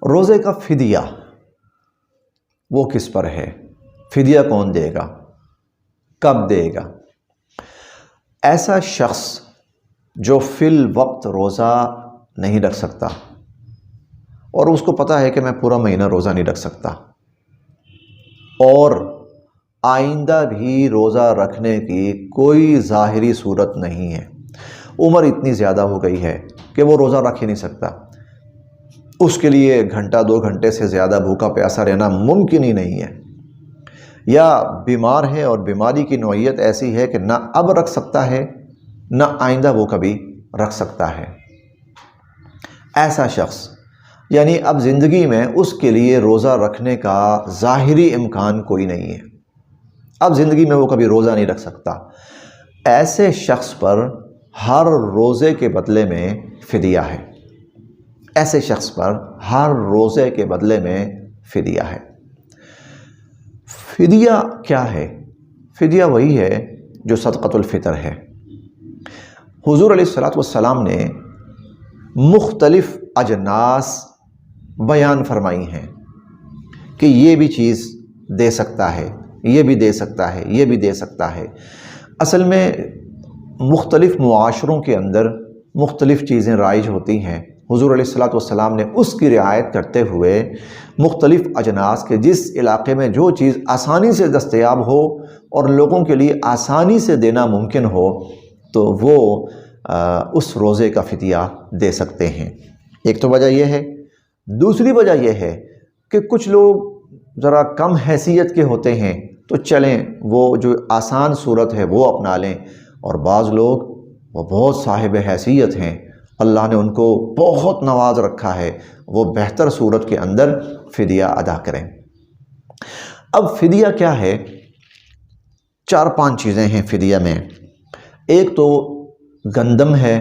روزے کا فدیہ وہ کس پر ہے؟ فدیہ کون دے گا؟ کب دے گا؟ ایسا شخص جو فی الوقت روزہ نہیں رکھ سکتا اور اس کو پتہ ہے کہ میں پورا مہینہ روزہ نہیں رکھ سکتا اور آئندہ بھی روزہ رکھنے کی کوئی ظاہری صورت نہیں ہے، عمر اتنی زیادہ ہو گئی ہے کہ وہ روزہ رکھ ہی نہیں سکتا، اس کے لیے گھنٹہ 2 گھنٹے سے زیادہ بھوکا پیاسا رہنا ممکن ہی نہیں ہے، یا بیمار ہے اور بیماری کی نوعیت ایسی ہے کہ نہ اب رکھ سکتا ہے نہ آئندہ وہ کبھی رکھ سکتا ہے۔ ایسا شخص یعنی اب زندگی میں اس کے لیے روزہ رکھنے کا ظاہری امکان کوئی نہیں ہے، اب زندگی میں وہ کبھی روزہ نہیں رکھ سکتا، ایسے شخص پر ہر روزے کے بدلے میں فدیہ ہے، ایسے شخص پر ہر روزے کے بدلے میں فدیہ ہے۔ فدیہ کیا ہے؟ فدیہ وہی ہے جو صدقۃ الفطر ہے۔ حضور علیہ السلام نے مختلف اجناس بیان فرمائی ہیں کہ یہ بھی چیز دے سکتا ہے، یہ بھی دے سکتا ہے، یہ بھی دے سکتا ہے۔ اصل میں مختلف معاشروں کے اندر مختلف چیزیں رائج ہوتی ہیں، حضور علیہ السلام نے اس کی رعایت کرتے ہوئے مختلف اجناس کے جس علاقے میں جو چیز آسانی سے دستیاب ہو اور لوگوں کے لیے آسانی سے دینا ممکن ہو تو وہ اس روزے کا فدیہ دے سکتے ہیں۔ ایک تو وجہ یہ ہے۔ دوسری وجہ یہ ہے کہ کچھ لوگ ذرا کم حیثیت کے ہوتے ہیں تو چلیں وہ جو آسان صورت ہے وہ اپنا لیں، اور بعض لوگ وہ بہت صاحب حیثیت ہیں، اللہ نے ان کو بہت نواز رکھا ہے، وہ بہتر صورت کے اندر فدیہ ادا کریں۔ اب فدیہ کیا ہے؟ 4-5 چیزیں ہیں فدیہ میں۔ ایک تو گندم ہے،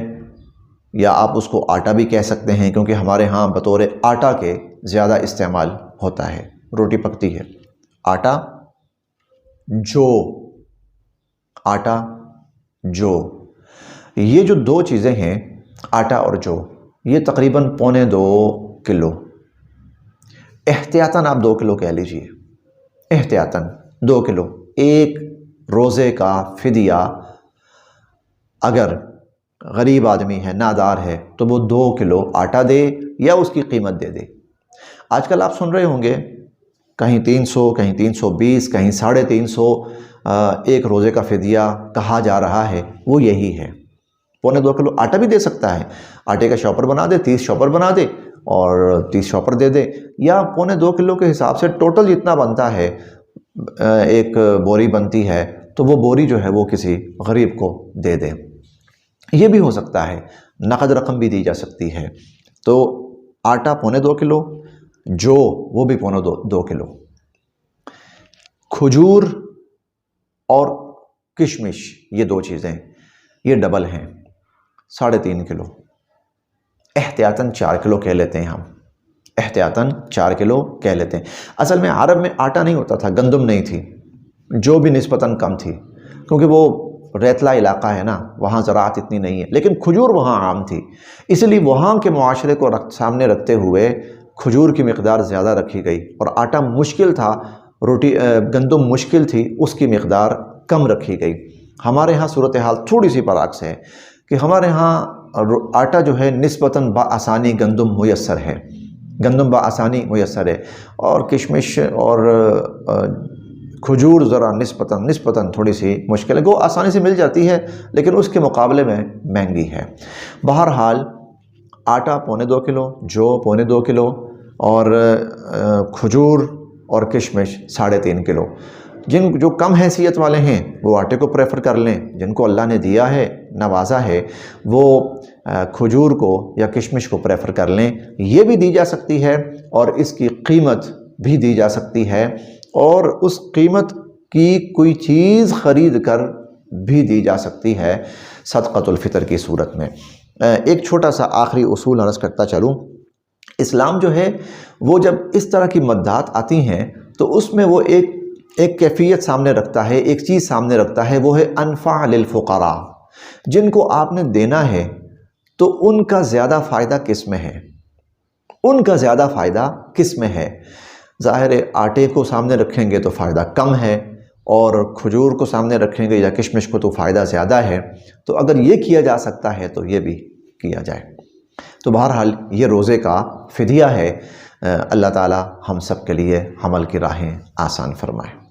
یا آپ اس کو آٹا بھی کہہ سکتے ہیں کیونکہ ہمارے ہاں بطور آٹا کے زیادہ استعمال ہوتا ہے، روٹی پکتی ہے۔ آٹا، جو، آٹا، جو، یہ جو 2 چیزیں ہیں آٹا اور جو، یہ تقریباً 1.25 کلو، احتیاطاً آپ 2 کلو کہہ لیجئے، احتیاطاً 2 کلو ایک روزے کا فدیہ اگر غریب آدمی ہے، نادار ہے، تو وہ 2 کلو آٹا دے یا اس کی قیمت دے دے۔ آج کل آپ سن رہے ہوں گے کہیں 300، کہیں 320، کہیں 350 ایک روزے کا فدیہ کہا جا رہا ہے، وہ یہی ہے۔ 1.25 کلو آٹا بھی دے سکتا ہے، آٹے کا شاپر بنا دے، 30 شاپر بنا دے اور 30 شاپر دے دے، یا 1.25 کلو کے حساب سے ٹوٹل جتنا بنتا ہے، ایک بوری بنتی ہے تو وہ بوری جو ہے وہ کسی غریب کو دے دے۔ یہ بھی ہو سکتا ہے، نقد رقم بھی دی جا سکتی ہے۔ تو آٹا 1.25 کلو، جو وہ بھی 1.25 کلو، کھجور اور کشمش، یہ 2 چیزیں یہ ڈبل ہیں، 3.5 کلو، احتیاطاً 4 کلو کہہ لیتے ہیں ہم، احتیاطاً 4 کلو کہہ لیتے ہیں۔ اصل میں عرب میں آٹا نہیں ہوتا تھا، گندم نہیں تھی، جو بھی نسبتاً کم تھی کیونکہ وہ ریتلا علاقہ ہے نا، وہاں زراعت اتنی نہیں ہے، لیکن کھجور وہاں عام تھی، اس لیے وہاں کے معاشرے کو سامنے رکھتے ہوئے کھجور کی مقدار زیادہ رکھی گئی، اور آٹا مشکل تھا، گندم مشکل تھی، اس کی مقدار کم رکھی گئی۔ ہمارے ہاں صورتحال تھوڑی سی برعکس ہے کہ ہمارے ہاں آٹا جو ہے نسبتاً بآسانی گندم میسر ہے، گندم بآسانی میسر ہے، اور کشمش اور کھجور ذرا نسبتاً تھوڑی سی مشکل ہے، وہ آسانی سے مل جاتی ہے لیکن اس کے مقابلے میں مہنگی ہے۔ بہرحال آٹا 1.25 کلو، جو 1.25 کلو، اور کھجور اور کشمش 3.5 کلو۔ جو کم حیثیت والے ہیں وہ آٹے کو پریفر کر لیں، جن کو اللہ نے دیا ہے، نوازا ہے، وہ کھجور کو یا کشمش کو پریفر کر لیں۔ یہ بھی دی جا سکتی ہے اور اس کی قیمت بھی دی جا سکتی ہے، اور اس قیمت کی کوئی چیز خرید کر بھی دی جا سکتی ہے صدقۃ الفطر کی صورت میں۔ ایک چھوٹا سا آخری اصول عرض کرتا چلوں، اسلام جو ہے وہ جب اس طرح کی مدات آتی ہیں تو اس میں وہ ایک کیفیت سامنے رکھتا ہے، ایک چیز سامنے رکھتا ہے، وہ ہے انفع للفقراء۔ جن کو آپ نے دینا ہے تو ان کا زیادہ فائدہ کس میں ہے؟ ان کا زیادہ فائدہ کس میں ہے؟ ظاہر ہے آٹے کو سامنے رکھیں گے تو فائدہ کم ہے، اور کھجور کو سامنے رکھیں گے یا کشمش کو تو فائدہ زیادہ ہے۔ تو اگر یہ کیا جا سکتا ہے تو یہ بھی کیا جائے۔ تو بہرحال یہ روزے کا فدیہ ہے۔ اللہ تعالی ہم سب کے لیے عمل کی راہیں آسان فرمائے۔